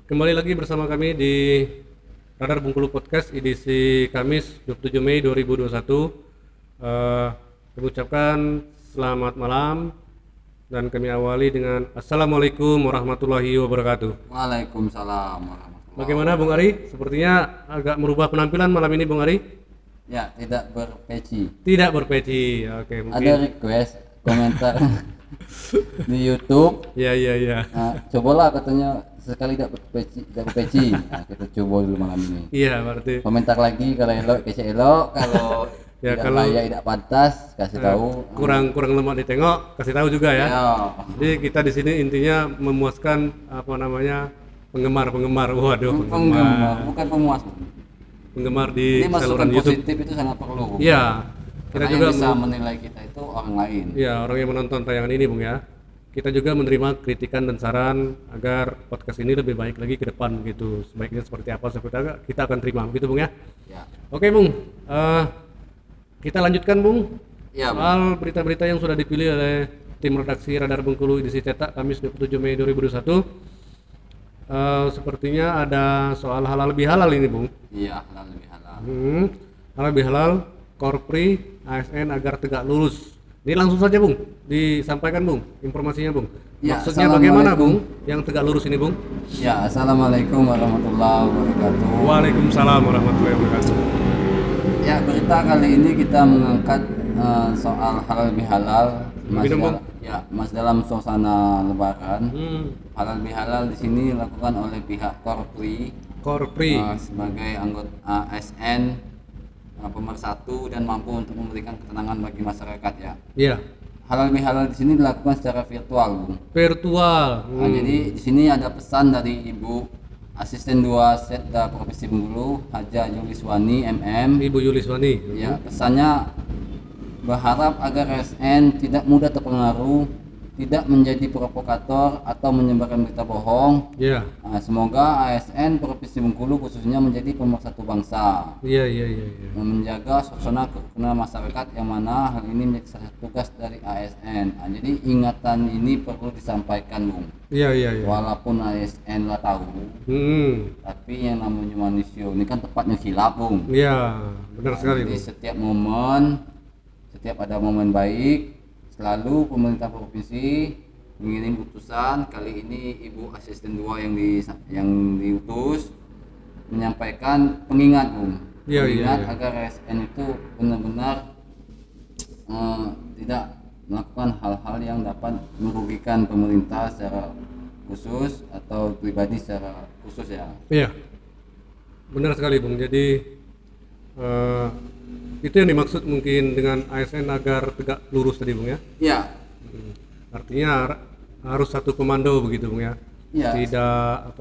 Kembali lagi bersama kami di Radar Bengkulu Podcast edisi Kamis 27 Mei 2021. Kami ucapkan selamat malam dan kami awali dengan Assalamualaikum warahmatullahi wabarakatuh. Waalaikumsalam warahmatullahi Bagaimana Bung Ari? Sepertinya agak merubah penampilan malam ini Bung Ari. Ya, tidak berpeci. Tidak berpeci. Oke, mungkin. Ada request komentar di YouTube. Ya. Nah, cobalah katanya sekali tidak berpeci. Nah, kita coba dulu malam ini. Iya, berarti. Komentar lagi kalau elok kasih elok, kalau Ya, tidak kalau layak, tidak pantas kasih tahu. kurang lemak ditengok, kasih tahu juga ya. Ya. Jadi kita di sini intinya memuaskan penggemar. Waduh, Penggemar, bukan pemuas. penggemar di Jadi masukan saluran YouTube. positif itu sangat perlu. Iya. Kita Karena juga yang bisa menilai kita itu orang lain. ya, orang yang menonton tayangan ini, Bung ya. Kita juga menerima kritikan dan saran agar podcast ini lebih baik lagi ke depan begitu. Sebaiknya seperti apa kita akan terima begitu, Bung ya. Ya. Oke, Bung. Kita lanjutkan, Bung. Ya, Bung. Soal berita-berita yang sudah dipilih oleh tim redaksi Radar Bengkulu edisi cetak Kamis 27 Mei 2021. Sepertinya ada soal halal bihalal ini, Bung. Iya, halal lebih halal. Halal bihalal, Korpri, ASN agar tegak lurus. Ini langsung saja, Bung, disampaikan, Bung, informasinya, Bung. Ya, Maksudnya bagaimana, Assalamualaikum. Bung, yang tegak lurus ini, Bung? Ya, assalamualaikum warahmatullahi wabarakatuh. Waalaikumsalam warahmatullahi wabarakatuh. Ya, berita kali ini kita mengangkat soal halal bihalal. Minum, Bung. Masih dalam suasana Lebaran. Hmm, Halal bihalal di sini dilakukan oleh pihak Korpri Korpri. sebagai anggota ASN pemersatu dan mampu untuk memberikan ketenangan bagi masyarakat ya. Iya, Halal bihalal di sini dilakukan secara virtual, Bung. virtual. Nah, jadi di sini ada pesan dari Ibu Asisten 2 Setda Provinsi Bengkulu, Haja Yuliswani MM. Ibu Yuliswani. Ya, pesannya berharap agar ASN tidak mudah terpengaruh, tidak menjadi provokator atau menyebarkan berita bohong. Iya. Nah, semoga ASN Provinsi Bengkulu khususnya menjadi pemersatu bangsa, Iya. menjaga suasana kerukunan masyarakat yang mana hal ini menjadi salah satu tugas dari ASN. Nah, jadi ingatan ini perlu disampaikan, Bung. Iya. Walaupun ASN lah tahu, tapi yang namanya manusia ini kan tepatnya khilaf, Bung. Iya, benar sekali, Jadi Bung. setiap ada momen baik, selalu pemerintah provinsi mengirim utusan. Kali ini Ibu Asisten 2 yang diutus menyampaikan pengingat, Bung. Iya. Pengingat agar ASN itu benar-benar tidak melakukan hal-hal yang dapat merugikan pemerintah secara khusus atau pribadi secara khusus ya. Iya, benar sekali, Bung. Jadi itu yang dimaksud mungkin dengan ASN agar tegak lurus tadi, Bung ya. Ya, Artinya harus satu komando begitu, Bung ya. ya. Tidak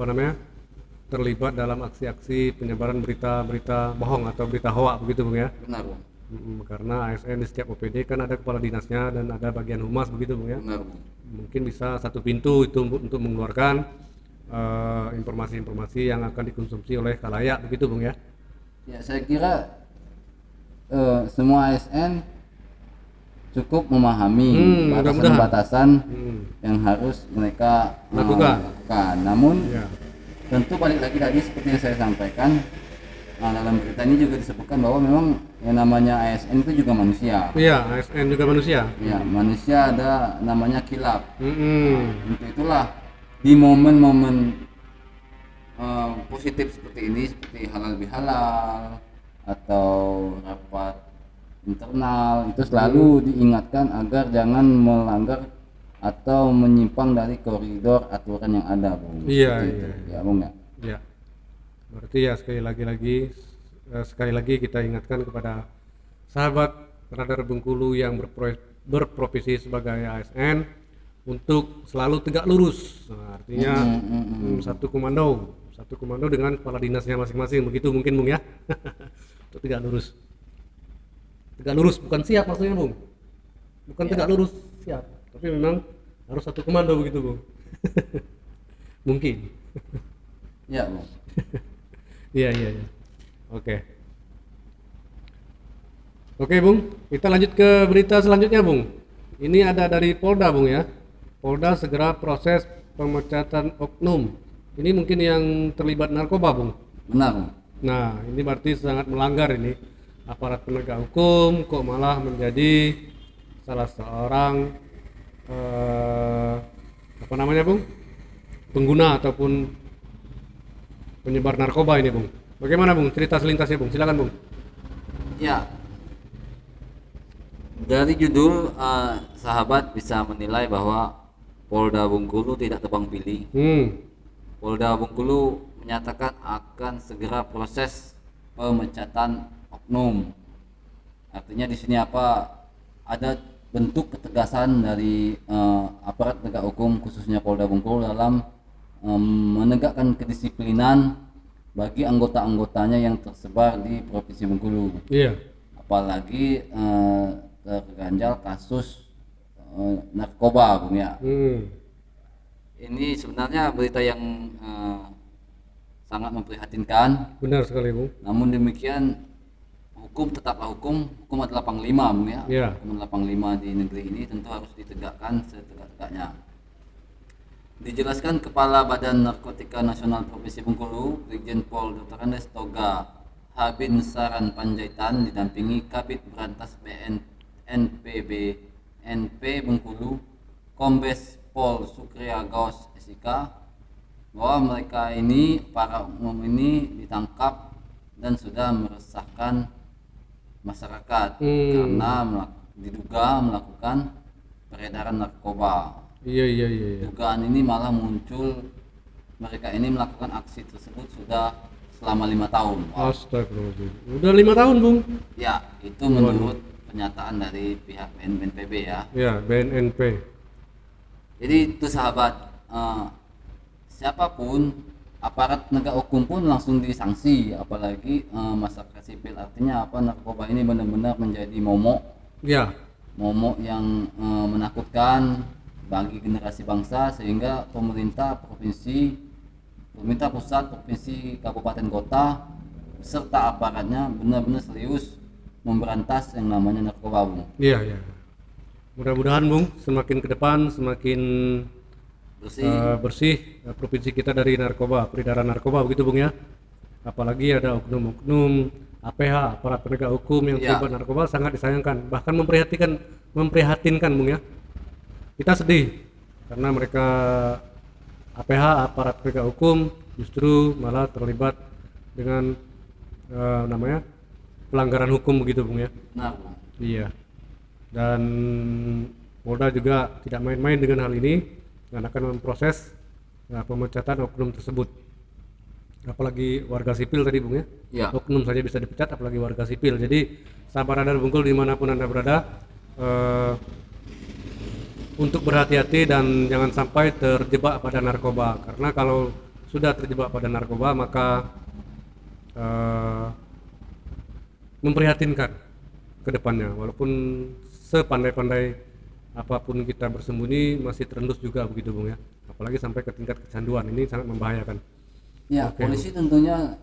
terlibat dalam aksi-aksi penyebaran berita-berita bohong atau berita hoak begitu, Bung ya. Benar, Bung. Karena ASN di setiap OPD kan ada kepala dinasnya dan ada bagian humas begitu, Bung ya. Benar, Bung. Mungkin bisa satu pintu itu untuk mengeluarkan informasi-informasi yang akan dikonsumsi oleh khalayak begitu, Bung ya. Ya, saya kira semua ASN cukup memahami mudah-mudahan. batasan-batasan yang harus mereka Lakukan. lakukan. Namun Ya. tentu balik lagi tadi seperti yang saya sampaikan, dalam berita ini juga disebutkan bahwa memang yang namanya ASN itu juga manusia. Iya, ASN juga manusia. Ya, manusia ada namanya khilaf. Mm-mm. Untuk itulah di momen-momen positif seperti ini, seperti halal bihalal atau rapat internal, itu selalu diingatkan agar jangan melanggar atau menyimpang dari koridor aturan yang ada, Bung. Iya, Seperti iya. itu. Ya, Bung ya. Ya, berarti ya sekali lagi kita ingatkan kepada sahabat Radar Bengkulu yang berprofesi sebagai ASN untuk selalu tegak lurus. Nah, artinya satu komando dengan kepala dinasnya masing-masing begitu mungkin, Bung ya. Untuk tegak lurus bukan siap maksudnya, Bung. Bukan tegak lurus siap, tapi memang harus satu komando begitu, Bung. Mungkin. Ya, Bung. Iya. Oke, Bung, kita lanjut ke berita selanjutnya, Bung. Ini ada dari Polda, Bung ya. Polda segera proses pemecatan oknum Ini mungkin yang terlibat narkoba, Bung. Benar, Bung. Nah, ini berarti sangat melanggar ini aparat penegak hukum kok malah menjadi salah seorang apa namanya, Bung? Pengguna ataupun penyebar narkoba ini, Bung. Bagaimana, Bung? Cerita selintasnya, Bung. Silakan, Bung. Ya, dari judul sahabat bisa menilai bahwa Polda Bengkulu tidak tebang pilih. Polda Bengkulu menyatakan akan segera proses pemecatan oknum. Artinya di sini apa? Ada bentuk ketegasan dari aparat penegak hukum khususnya Polda Bengkulu dalam menegakkan kedisiplinan bagi anggota-anggotanya yang tersebar di Provinsi Bengkulu. Iya. Apalagi terganjal kasus narkoba, Bung ya. Ini sebenarnya berita yang sangat memprihatinkan. Benar sekali, Bung. Namun demikian hukum tetaplah hukum, hukum adalah panglima, Bung ya. Iya. Hukum adalah panglima di negeri ini tentu harus ditegakkan setegak-tegaknya. Dijelaskan Kepala Badan Narkotika Nasional Provinsi Bengkulu, Brigjen Pol Dr. Andes Toga Habin Saran Panjaitan didampingi Kabid Berantas BNPB NP Bengkulu, Kombes Pol Sukriya Gaus SIK, bahwa mereka ini, para oknum ini ditangkap dan sudah meresahkan masyarakat karena diduga melakukan peredaran narkoba. Iya. Dugaan ini malah muncul, mereka ini melakukan aksi tersebut sudah selama 5 tahun. Astagfirullahaladzim. Udah 5 tahun, Bung? Ya, itu menurut pernyataan dari pihak BNPB ya. Ya, BNNP. Jadi itu sahabat, siapapun aparat penegak hukum pun langsung disanksi, apalagi masyarakat sipil. Artinya apa? Narkoba ini benar-benar menjadi momok. Ya. Momok yang menakutkan bagi generasi bangsa, sehingga pemerintah provinsi, pemerintah pusat, provinsi, kabupaten, kota serta aparatnya benar-benar serius memberantas yang namanya narkoba, Bung. Iya. Mudah-mudahan, Bung, semakin ke depan semakin bersih provinsi kita dari narkoba, peredaran narkoba, begitu, Bung ya. Apalagi ada oknum-oknum APH, aparat penegak hukum yang terlibat narkoba, sangat disayangkan, bahkan memprihatinkan, Bung ya. Kita sedih karena mereka APH, aparat penegak hukum, justru malah terlibat dengan namanya pelanggaran hukum, begitu, Bung ya. Nah, Bung. Iya. Dan Polda juga tidak main-main dengan hal ini dan akan memproses pemecatan oknum tersebut. Apalagi warga sipil tadi, Bung ya. Ya. Oknum saja bisa dipecat, apalagi warga sipil. Jadi sahabat Radar Bengkulu dimanapun Anda berada, untuk berhati-hati dan jangan sampai terjebak pada narkoba, karena kalau sudah terjebak pada narkoba maka memprihatinkan ke depannya. Walaupun sepandai-pandai apapun kita bersembunyi, masih terendus juga, begitu, Bung ya. Apalagi sampai ke tingkat kecanduan, ini sangat membahayakan. Ya, polisi tentunya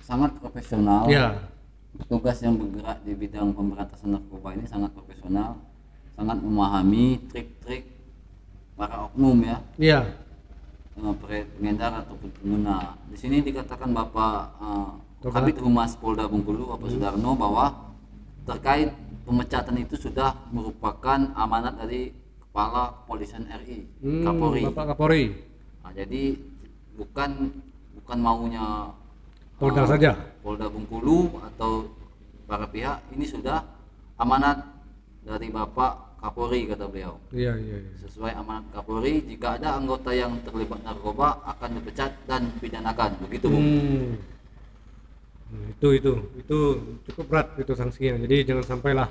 sangat profesional. Ya. Petugas yang bergerak di bidang pemberantasan narkoba ini sangat profesional, sangat memahami trik-trik para oknum ya. Iya. Pengedar ataupun pengguna. Di sini dikatakan Bapak Kabid Humas Polda Bengkulu, Bapak Sudarno, bahwa terkait pemecatan itu sudah merupakan amanat dari Kepala Kepolisian RI, Kapolri. Bapak Kapolri. Nah, jadi bukan maunya Polda saja. Polda Bengkulu atau para pihak, ini sudah amanat dari Bapak Kapolri, kata beliau. Iya. Sesuai amanat Kapolri, jika ada anggota yang terlibat narkoba akan dipecat dan dipidanakan, begitu, Bung. Itu cukup berat itu sanksinya. Jadi jangan sampailah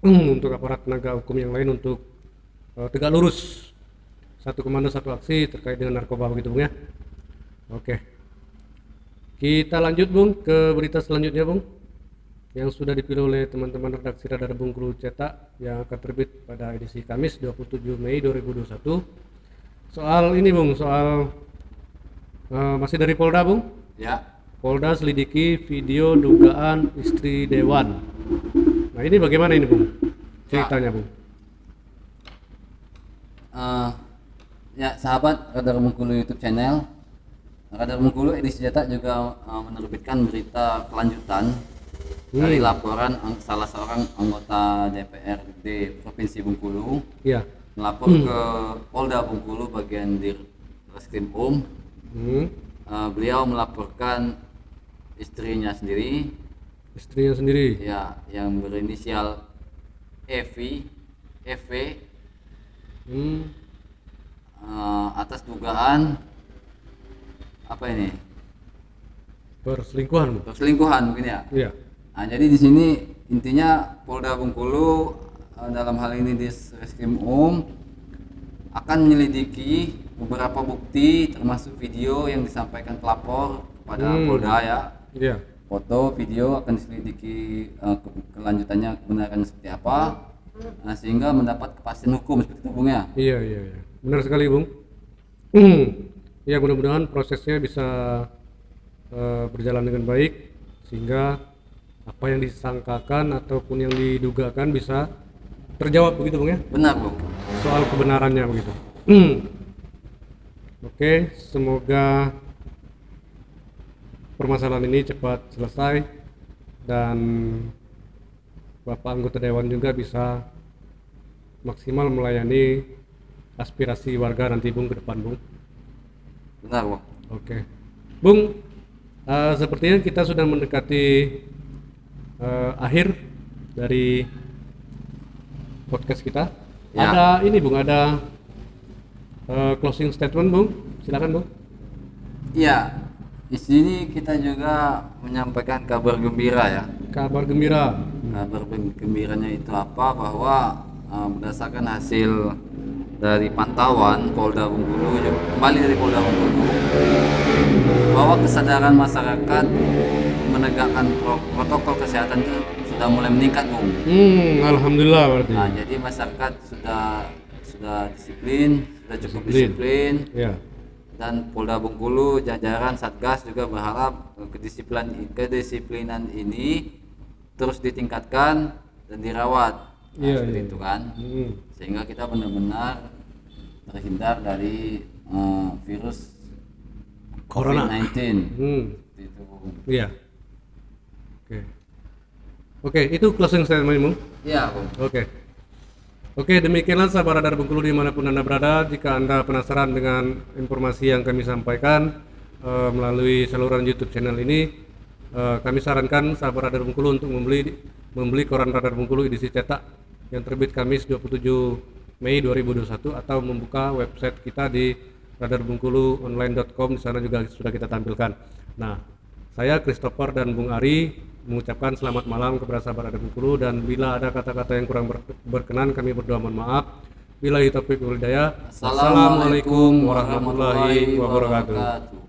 untuk aparat penegak hukum yang lain untuk tegak lurus, satu komando satu aksi terkait dengan narkoba, begitu, Bung ya. Oke, kita lanjut, Bung, ke berita selanjutnya, Bung, yang sudah dipilih oleh teman-teman redaksi Radar Bengkulu Cetak yang akan terbit pada edisi Kamis 27 Mei 2021. Soal ini, Bung, soal masih dari Polda, Bung. Ya. Polda selidiki video dugaan istri dewan. Nah, ini bagaimana ini, Bung? Ceritanya, Bung. Ya, sahabat Radar Bengkulu YouTube channel. Radar Bengkulu edisi cetak juga menerbitkan berita kelanjutan dari laporan salah seorang anggota DPRD Provinsi Bengkulu Ya. melapor ke Polda Bengkulu bagian Dirreskrim beliau melaporkan istrinya sendiri ya, yang berinisial EV atas dugaan apa ini, perselingkuhan mungkin ya. Iya. Nah, jadi di sini intinya Polda Bengkulu dalam hal ini di Reskrim akan menyelidiki beberapa bukti termasuk video yang disampaikan pelapor kepada Polda ya. Iya. Foto, video akan diselidiki kelanjutannya kebenaran seperti apa, sehingga mendapat kepastian hukum seperti itu Bung ya. Iya. Benar sekali Bung. Ya, mudah-mudahan prosesnya bisa berjalan dengan baik sehingga apa yang disangkakan ataupun yang didugakan bisa terjawab begitu Bung ya. Benar Bung. Soal kebenarannya begitu. Oke, semoga permasalahan ini cepat selesai dan Bapak anggota Dewan juga bisa maksimal melayani aspirasi warga nanti Bung ke depan Bung. Benar Bung. Oke, Bung, sepertinya kita sudah mendekati akhir dari podcast kita. Ya. Ada ini Bung, ada closing statement Bung, silakan Bung. Iya, di sini kita juga menyampaikan kabar gembira ya. Kabar gembira. Kabar gembiranya itu apa? Bahwa berdasarkan hasil dari pantauan Polda Bengkulu, kembali dari Polda Bengkulu, bahwa kesadaran masyarakat menegakkan protokol kesehatan itu sudah mulai meningkat Bung. Alhamdulillah berarti. Nah, jadi masyarakat sudah disiplin, sudah cukup disiplin. Ya. Dan Polda Bengkulu jajaran Satgas juga berharap kedisiplinan ini terus ditingkatkan dan dirawat. Seperti itu kan. Sehingga kita benar-benar terhindar dari virus Corona. COVID-19. Seperti itu. Iya. Oke, itu closing statement-mu? Iya, Bung. Oke, demikianlah sahabat Radar Bengkulu dimanapun Anda berada. Jika Anda penasaran dengan informasi yang kami sampaikan melalui saluran YouTube channel ini, kami sarankan sahabat Radar Bengkulu untuk membeli koran Radar Bengkulu edisi cetak yang terbit Kamis 27 Mei 2021 atau membuka website kita di radarbengkuluonline.com. Di sana juga sudah kita tampilkan. Nah, saya Christopher dan Bung Ari mengucapkan selamat malam kepada sahabat Radar Bengkulu, dan bila ada kata-kata yang kurang berkenan kami berdoa mohon maaf. Billahi taufiq wal hidayah. Assalamualaikum warahmatullahi wabarakatuh.